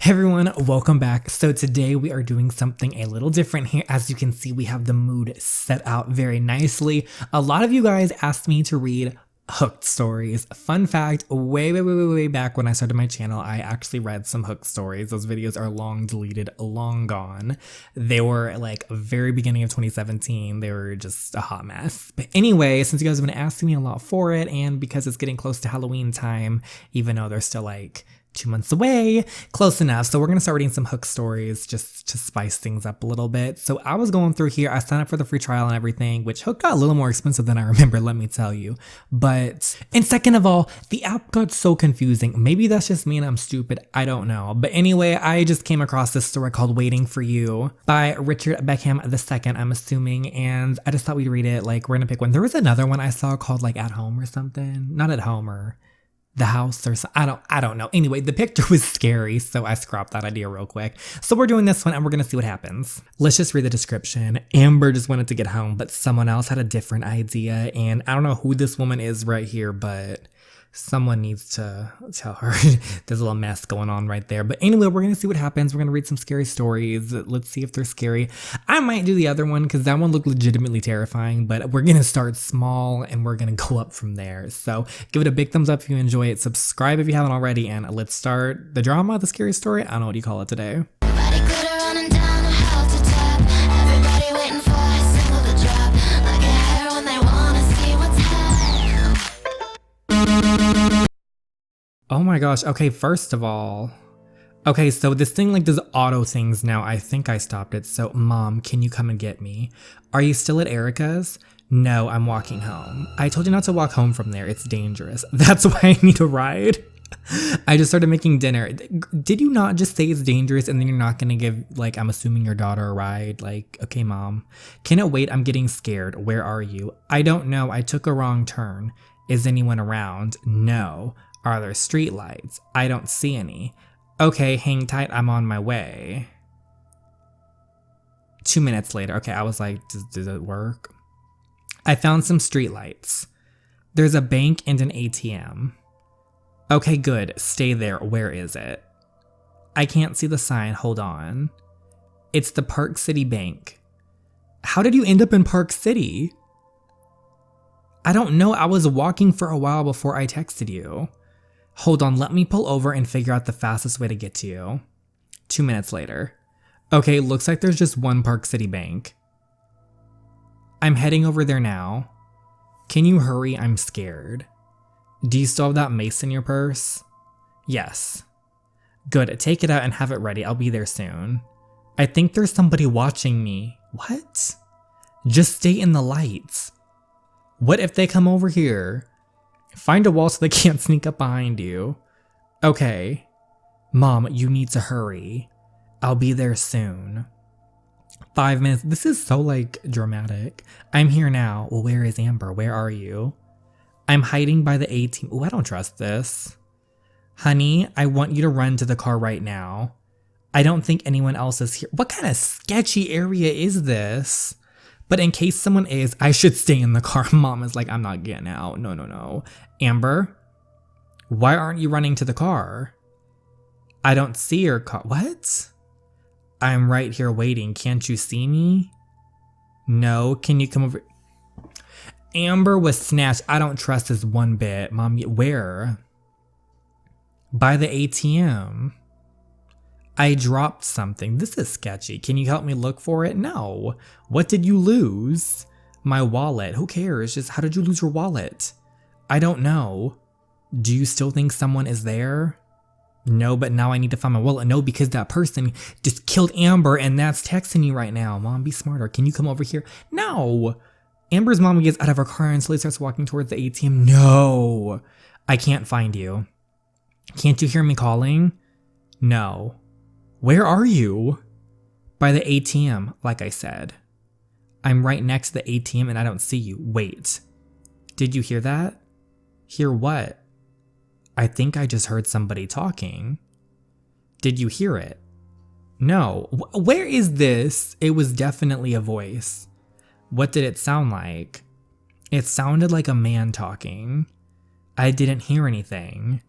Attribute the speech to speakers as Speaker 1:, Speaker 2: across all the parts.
Speaker 1: Hey everyone, welcome back. So today we are doing something a little different here. As you can see, we have the mood set out very nicely. A lot of you guys asked me to read Hooked stories. Fun fact, way back when I started my channel, I actually read some Hooked stories. Those videos are long deleted, long gone. They were like very beginning of 2017. They were just a hot mess. But anyway, since you guys have been asking me a lot for it, and because it's getting close to Halloween time, even though they're still like 2 months away, close enough. So we're gonna start reading some Hook stories just to spice things up a little bit. So I was going through here, I signed up for the free trial and everything, which Hook got a little more expensive than I remember, let me tell you. And second of all, the app got so confusing. Maybe that's just me and I'm stupid, I don't know. But anyway, I just came across this story called Waiting for You by Richard Beckham II, I'm assuming, and I just thought we'd read it. Like, we're gonna pick one. There was another one I saw called like At Home or something. Not At Home or The House or something. I don't know. Anyway, the picture was scary, so I scrapped that idea real quick. So we're doing this one and we're gonna see what happens. Let's just read the description. Amber just wanted to get home, but someone else had a different idea, and I don't know who this woman is right here, but someone needs to tell her. There's a little mess going on right there. But anyway, we're gonna see what happens. We're gonna read some scary stories. Let's see if they're scary. I might do the other one because that one looked legitimately terrifying, but we're gonna start small and we're gonna go up from there. So give it a big thumbs up if you enjoy it. Subscribe if you haven't already, and let's start the drama, the scary story. I don't know what you call it today. Oh my gosh. Okay, first of all, okay, so this thing like does auto things now. I think I stopped it. So, Mom, can you come and get me? Are you still at Erica's? No, I'm walking home. I told you not to walk home from there. It's dangerous. That's why I need a ride. I just started making dinner. Did you not just say it's dangerous and then you're not gonna give, like, I'm assuming your daughter a ride? Like, okay, Mom. Can it wait? I'm getting scared. Where are you? I don't know. I took a wrong turn. Is anyone around? No. Are there street lights? I don't see any. Okay, hang tight, I'm on my way. 2 minutes later. Okay, I was like, does it work? I found some street lights. There's a bank and an ATM. Okay, good, stay there. Where is it? I can't see the sign, hold on. It's the Park City Bank. How did you end up in Park City? I don't know, I was walking for a while before I texted you. Hold on, let me pull over and figure out the fastest way to get to you. 2 minutes later. Okay, looks like there's just one Park City Bank. I'm heading over there now. Can you hurry? I'm scared. Do you still have that mace in your purse? Yes. Good, take it out and have it ready. I'll be there soon. I think there's somebody watching me. What? Just stay in the lights. What if they come over here? Find a wall so they can't sneak up behind you. Okay. Mom, you need to hurry. I'll be there soon. 5 minutes. This is so like dramatic. I'm here now. Well, where is Amber? Where are you? I'm hiding by the A-team. Oh, I don't trust this. Honey, I want you to run to the car right now. I don't think anyone else is here. What kind of sketchy area is this? But in case someone is, I should stay in the car. Mom is like, I'm not getting out. No. Amber, why aren't you running to the car? I don't see your car. What? I'm right here waiting. Can't you see me? No, can you come over? Amber was snatched. I don't trust this one bit. Mom, where? By the ATM. I dropped something. This is sketchy. Can you help me look for it? No. What did you lose? My wallet. Who cares? Just how did you lose your wallet? I don't know. Do you still think someone is there? No, but now I need to find my wallet. No, because that person just killed Amber and that's texting you right now. Mom, be smarter. Can you come over here? No. Amber's mom gets out of her car and slowly starts walking towards the ATM. No. I can't find you. Can't you hear me calling? No. Where are you? By the ATM, like I said. I'm right next to the ATM and I don't see you. Wait. Did you hear that? Hear what? I think I just heard somebody talking. Did you hear it? No. Where is this? It was definitely a voice. What did it sound like? It sounded like a man talking. I didn't hear anything.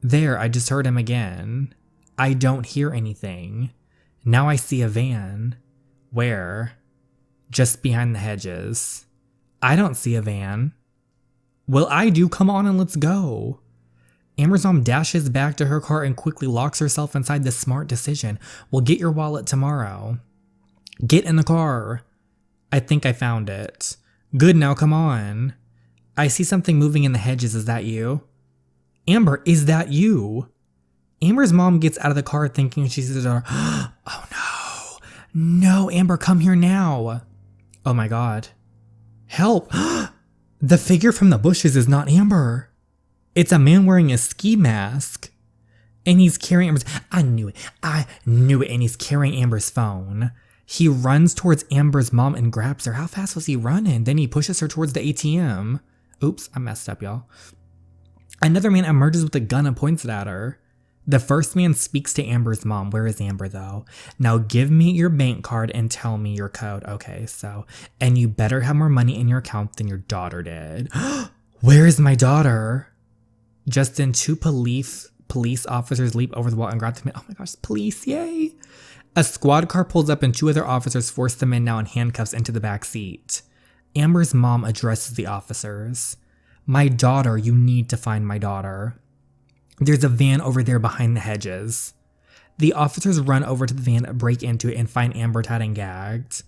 Speaker 1: There, I just heard him again. I don't hear anything. Now I see a van. Where? Just behind the hedges. I don't see a van. Well, I do. Come on and let's go. Amber's mom dashes back to her car and quickly locks herself inside the smart decision. We'll get your wallet tomorrow. Get in the car. I think I found it. Good, now come on. I see something moving in the hedges. Is that you? Amber, is that you? Amber's mom gets out of the car thinking she sees her daughter. Oh no. No, Amber, come here now. Oh my God. Help. The figure from the bushes is not Amber. It's a man wearing a ski mask. And he's carrying Amber's... I knew it. And he's carrying Amber's phone. He runs towards Amber's mom and grabs her. How fast was he running? Then he pushes her towards the ATM. Oops, I messed up, y'all. Another man emerges with a gun and points it at her. The first man speaks to Amber's mom. Where is Amber, though? Now give me your bank card and tell me your code. Okay, so... And you better have more money in your account than your daughter did. Where is my daughter? Just then, two police officers leap over the wall and grab the man. Oh my gosh, police, yay! A squad car pulls up and two other officers force the men now in handcuffs into the back seat. Amber's mom addresses the officers. My daughter, you need to find my daughter. There's a van over there behind the hedges. The officers run over to the van, break into it, and find Amber tied and gagged.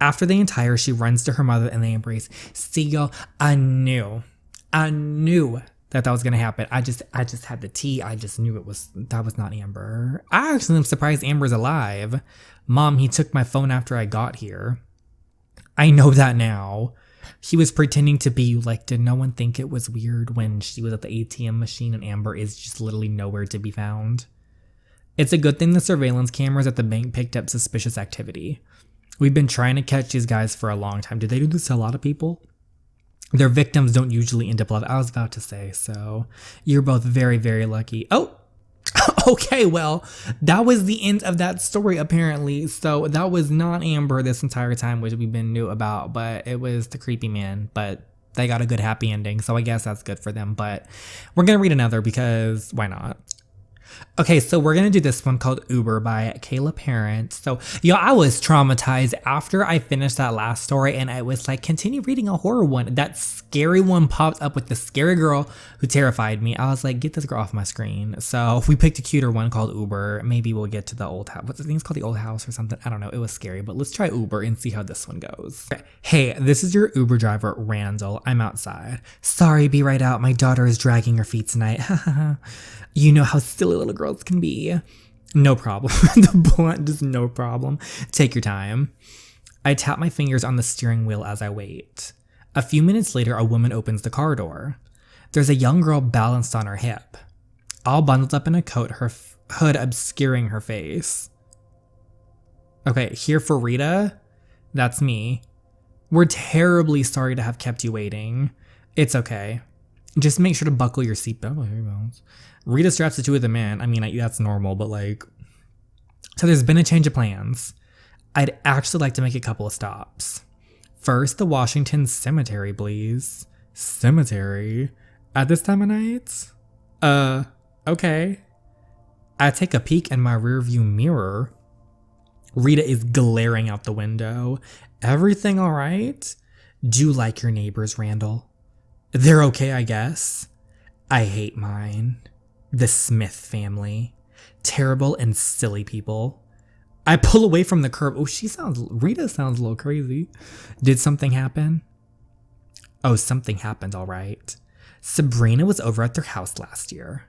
Speaker 1: After they untie her, she runs to her mother and they embrace. See, y'all, I knew that was gonna happen. I just had the tea. I just knew that was not Amber. I actually am surprised Amber's alive. Mom, he took my phone after I got here. I know that now. He was pretending to be you. Like, did no one think it was weird when she was at the ATM machine and Amber is just literally nowhere to be found? It's a good thing the surveillance cameras at the bank picked up suspicious activity. We've been trying to catch these guys for a long time. Did they do this to a lot of people? Their victims don't usually end up alive. I was about to say, so you're both very, very lucky. Oh, okay, well, that was the end of that story, apparently. So that was not Amber this entire time, which we've been new about, but it was the creepy man. But they got a good happy ending, so I guess that's good for them. But we're going to read another because why not? Okay, so we're going to do this one called Uber by Kayla Parent. So, y'all, I was traumatized after I finished that last story and I was like, continue reading a horror one. That scary one popped up with the scary girl who terrified me. I was like, get this girl off my screen. So if we picked a cuter one called Uber, maybe we'll get to the old house. What's the thing? It's called the old house or something. I don't know. It was scary, but let's try Uber and see how this one goes. Okay. Hey, this is your Uber driver, Randall. I'm outside. Sorry, be right out. My daughter is dragging her feet tonight. You know how silly little girls can be. No problem. The blunt, just no problem. Take your time. I tap my fingers on the steering wheel as I wait. A few minutes later, a woman opens the car door. There's a young girl balanced on her hip, all bundled up in a coat, her hood obscuring her face. Okay, here for Rita? That's me. We're terribly sorry to have kept you waiting. It's okay. Just make sure to buckle your seatbelt. Rita straps the two of them in. I mean, that's normal, but like... So there's been a change of plans. I'd actually like to make a couple of stops. First, the Washington Cemetery, please. Cemetery? At this time of night? Okay. I take a peek in my rearview mirror. Rita is glaring out the window. Everything all right? Do you like your neighbors, Randall? They're okay, I guess. I hate mine. The Smith family. Terrible and silly people. I pull away from the curb. Oh, Rita sounds a little crazy. Did something happen? Oh, something happened, all right. Sabrina was over at their house last year.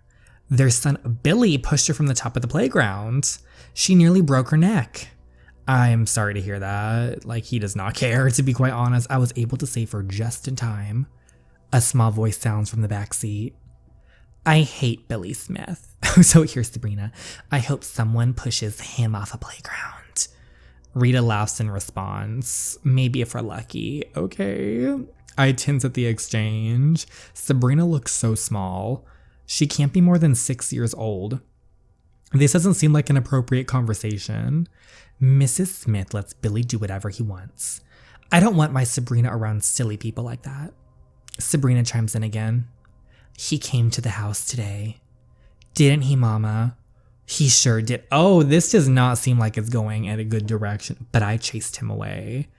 Speaker 1: Their son, Billy, pushed her from the top of the playground. She nearly broke her neck. I'm sorry to hear that. Like, he does not care, to be quite honest. I was able to save her just in time. A small voice sounds from the back seat. I hate Billy Smith. So here's Sabrina. I hope someone pushes him off a playground. Rita laughs in response. Maybe if we're lucky. Okay. I tense at the exchange. Sabrina looks so small. She can't be more than 6 years old. This doesn't seem like an appropriate conversation. Mrs. Smith lets Billy do whatever he wants. I don't want my Sabrina around silly people like that. Sabrina chimes in again. He came to the house today. Didn't he, Mama? He sure did. Oh, this does not seem like it's going in a good direction, but I chased him away.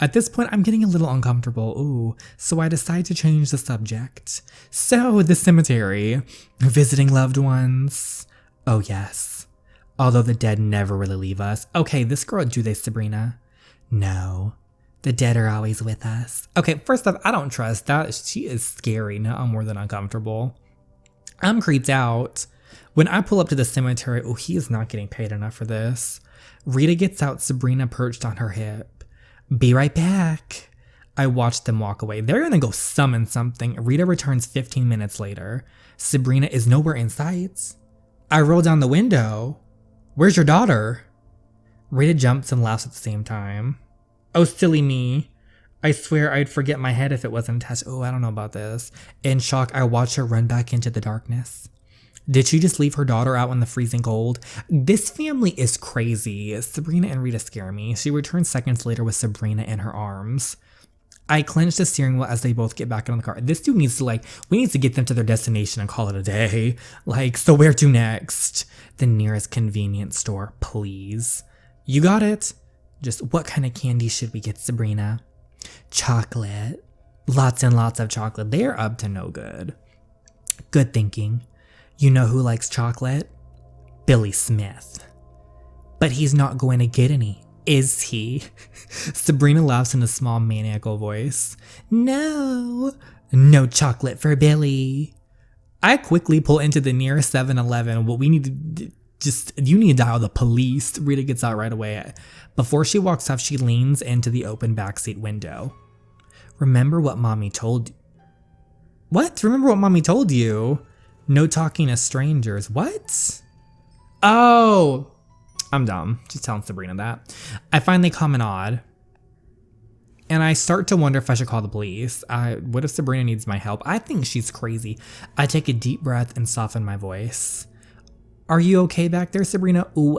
Speaker 1: At this point, I'm getting a little uncomfortable. Ooh, so I decide to change the subject. So, the cemetery. Visiting loved ones. Oh, yes. Although the dead never really leave us. Okay, this girl, do they, Sabrina? No. The dead are always with us. Okay, first off, I don't trust that. She is scary. No, I'm more than uncomfortable. I'm creeped out. When I pull up to the cemetery, oh, he is not getting paid enough for this. Rita gets out, Sabrina perched on her hip. Be right back. I watch them walk away. They're gonna go summon something. Rita returns 15 minutes later. Sabrina is nowhere in sight. I roll down the window. Where's your daughter? Rita jumps and laughs at the same time. Oh, silly me. I swear I'd forget my head if it wasn't attached. Oh, I don't know about this. In shock, I watch her run back into the darkness. Did she just leave her daughter out in the freezing cold? This family is crazy. Sabrina and Rita scare me. She returns seconds later with Sabrina in her arms. I clench the steering wheel as they both get back in the car. This dude needs to we need to get them to their destination and call it a day. So where to next? The nearest convenience store, please. You got it. Just what kind of candy should we get, Sabrina? Chocolate. Lots and lots of chocolate. They're up to no good. Good thinking. You know who likes chocolate? Billy Smith. But he's not going to get any, is he? Sabrina laughs in a small maniacal voice. No chocolate for Billy. I quickly pull into the nearest 7-Eleven. Well, we need to you need to dial the police. Rita gets out right away. Before she walks off, she leans into the open backseat window. Remember what mommy told you. What? Remember what mommy told you? No talking to strangers. What? Oh, I'm dumb. Just telling Sabrina that. I finally come in odd. And I start to wonder if I should call the police. What if Sabrina needs my help? I think she's crazy. I take a deep breath and soften my voice. Are you okay back there, Sabrina? Ooh,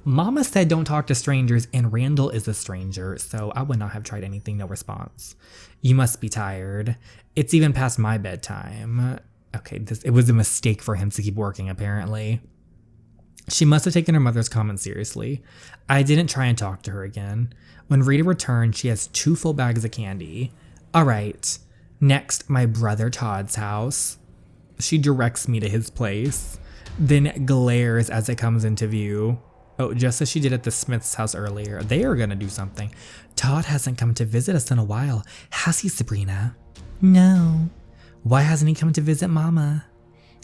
Speaker 1: Mama said don't talk to strangers, and Randall is a stranger, so I would not have tried anything. No response. You must be tired. It's even past my bedtime. Okay, it was a mistake for him to keep working, apparently. She must have taken her mother's comments seriously. I didn't try and talk to her again. When Rita returned, she has 2 full bags of candy. All right, next, my brother Todd's house. She directs me to his place, then glares as it comes into view. Oh, just as she did at the Smith's house earlier. They are gonna do something. Todd hasn't come to visit us in a while. Has he, Sabrina? No. Why hasn't he come to visit Mama?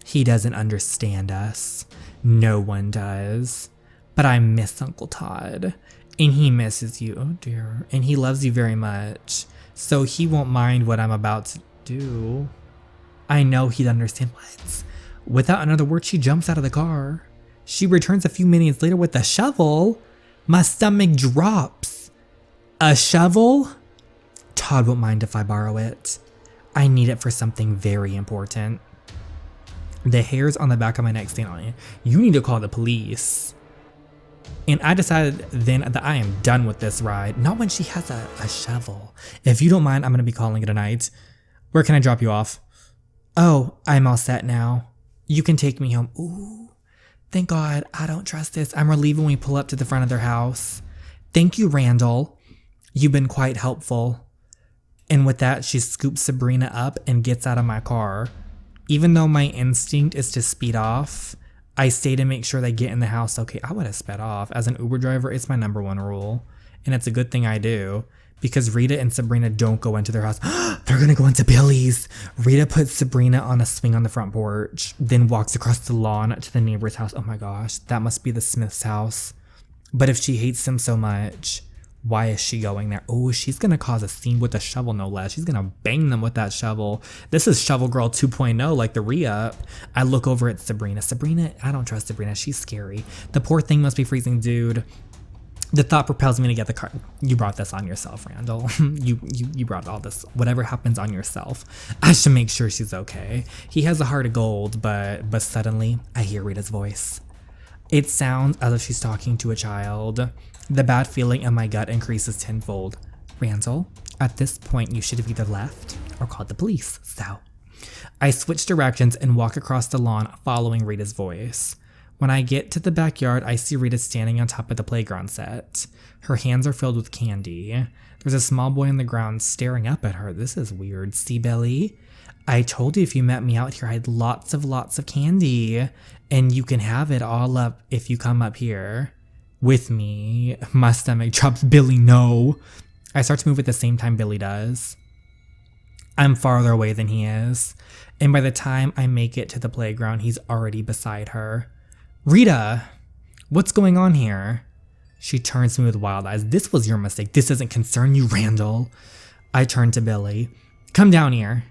Speaker 1: He doesn't understand us. No one does. But I miss Uncle Todd. And he misses you. Oh dear. And he loves you very much. So he won't mind what I'm about to do. I know he'd understand. What? Without another word, she jumps out of the car. She returns a few minutes later with a shovel. My stomach drops. A shovel? Todd won't mind if I borrow it. I need it for something very important. The hairs on the back of my neck stand on it. You need to call the police. And I decided then that I am done with this ride. Not when she has a shovel. If you don't mind, I'm going to be calling it a night. Where can I drop you off? Oh, I'm all set now. You can take me home. Ooh, thank God. I don't trust this. I'm relieved when we pull up to the front of their house. Thank you, Randall. You've been quite helpful. And with that, she scoops Sabrina up and gets out of my car. Even though my instinct is to speed off, I stay to make sure they get in the house. Okay, I would have sped off. As an Uber driver, it's my number 1 rule. And it's a good thing I do. Because Rita and Sabrina don't go into their house. They're gonna go into Billy's. Rita puts Sabrina on a swing on the front porch, then walks across the lawn to the neighbor's house. Oh my gosh, that must be the Smith's house. But if she hates them so much, why is she going there? Oh, she's gonna cause a scene with a shovel, no less. She's gonna bang them with that shovel. This is Shovel Girl 2.0, like the re-up. I look over at Sabrina. Sabrina, I don't trust Sabrina. She's scary. The poor thing must be freezing, dude. The thought propels me to get the car. You brought this on yourself, Randall. you brought all this. Whatever happens on yourself. I should make sure she's okay. He has a heart of gold, but suddenly I hear Rita's voice. It sounds as if she's talking to a child. The bad feeling in my gut increases tenfold. Randall, at this point you should have either left or called the police. So I switch directions and walk across the lawn following Rita's voice. When I get to the backyard, I see Rita standing on top of the playground set. Her hands are filled with candy. There's a small boy on the ground staring up at her. This is weird. See, Billy? I told you if you met me out here, I had lots of candy. And you can have it all up if you come up here with me. My stomach drops. Billy, no. I start to move at the same time Billy does. I'm farther away than he is. And by the time I make it to the playground, he's already beside her. Rita, what's going on here? She turns to me with wild eyes. This was your mistake. This doesn't concern you, Randall. I turn to Billy. Come down here.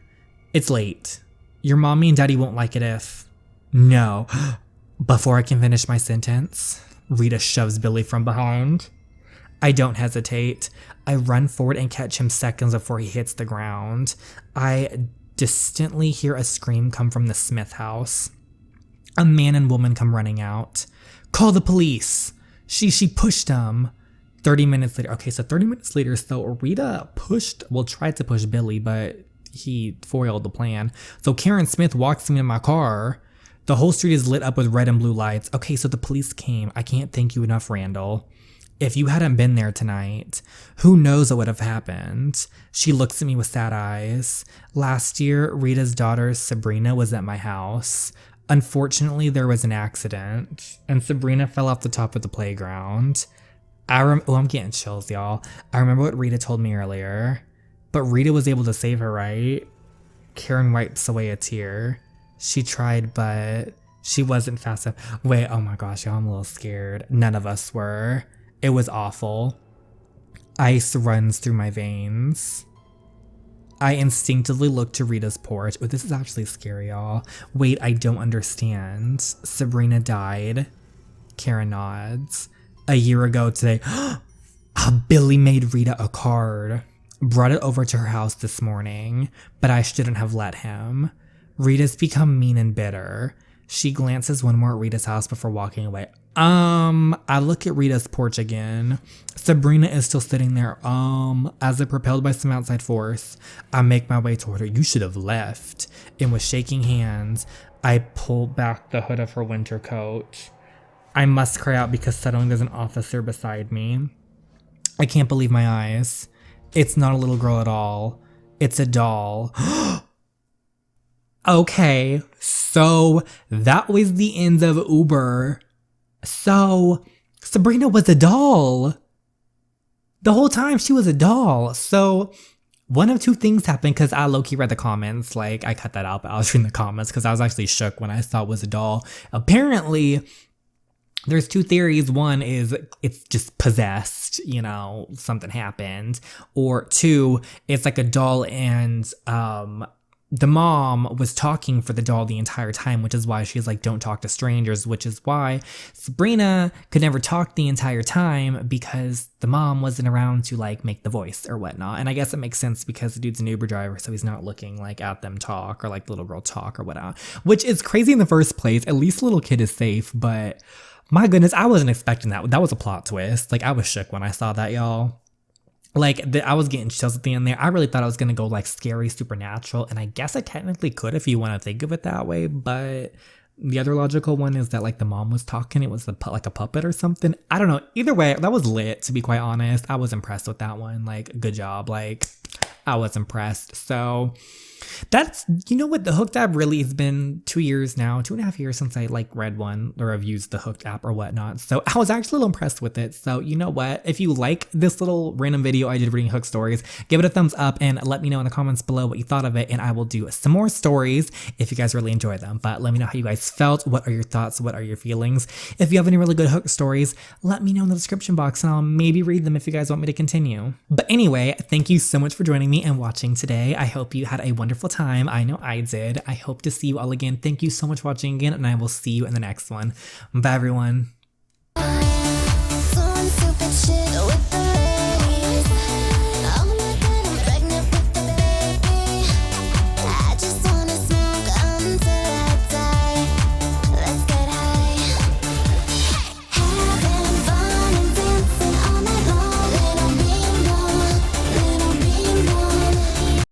Speaker 1: It's late. Your mommy and daddy won't like it if... No. Before I can finish my sentence, Rita shoves Billy from behind. I don't hesitate. I run forward and catch him seconds before he hits the ground. I distantly hear a scream come from the Smith house. A man and woman come running out. Call the police. She pushed him. 30 minutes later. Okay, so 30 minutes later, so Rita tried to push Billy, but he foiled the plan. So Karen Smith walks me in my car. The whole street is lit up with red and blue lights. Okay, so the police came. I can't thank you enough, Randall. If you hadn't been there tonight, who knows what would have happened? She looks at me with sad eyes. Last year, Rita's daughter, Sabrina, was at my house. Unfortunately, there was an accident, and Sabrina fell off the top of the playground. I'm getting chills, y'all. I remember what Rita told me earlier. But Rita was able to save her, right? Karen wipes away a tear. She tried, but she wasn't fast enough. Wait, oh my gosh, y'all, I'm a little scared. None of us were. It was awful. Ice runs through my veins. I instinctively look to Rita's porch. Oh, this is actually scary, y'all. Wait, I don't understand. Sabrina died. Karen nods. A year ago today, Billy made Rita a card. Brought it over to her house this morning, but I shouldn't have let him. Rita's become mean and bitter. She glances one more at Rita's house before walking away. I look at Rita's porch again. Sabrina is still sitting there, as if propelled by some outside force. I make my way toward her. You should have left. And with shaking hands, I pull back the hood of her winter coat. I must cry out because suddenly there's an officer beside me. I can't believe my eyes. It's not a little girl at all. It's a doll. Okay, so that was the end of Uber. So, Sabrina was a doll. The whole time she was a doll. So, one of two things happened because I low-key read the comments. Like, I cut that out, but I was reading the comments because I was actually shook when I saw it was a doll. Apparently, there's two theories. One is it's just possessed, something happened. Or two, it's like a doll and, the mom was talking for the doll the entire time, which is why she's like, don't talk to strangers, which is why Sabrina could never talk the entire time because the mom wasn't around to like make the voice or whatnot. And I guess it makes sense because the dude's an Uber driver, so he's not looking like at them talk or like little girl talk or whatnot, which is crazy in the first place. At least the little kid is safe, but my goodness, I wasn't expecting that. That was a plot twist. Like I was shook when I saw that, y'all. Like, I was getting chills at the end there. I really thought I was going to go, like, scary, supernatural. And I guess I technically could if you want to think of it that way. But the other logical one is that, like, the mom was talking. It was like a puppet or something. I don't know. Either way, that was lit, to be quite honest. I was impressed with that one. Like, good job. Like, I was impressed. So that's, what, the Hooked app really has been 2 years now, 2.5 years since I like read one or have used the Hooked app or whatnot. So I was actually a little impressed with it. So you know what, if you like this little random video I did reading Hooked stories, give it a thumbs up and let me know in the comments below what you thought of it. And I will do some more stories if you guys really enjoy them. But let me know how you guys felt. What are your thoughts? What are your feelings? If you have any really good Hooked stories, let me know in the description box and I'll maybe read them if you guys want me to continue. But anyway, thank you so much for joining me and watching today. I hope you had a wonderful time. I know I did. I hope to see you all again. Thank you so much for watching again, and I will see you in the next one. Bye, everyone.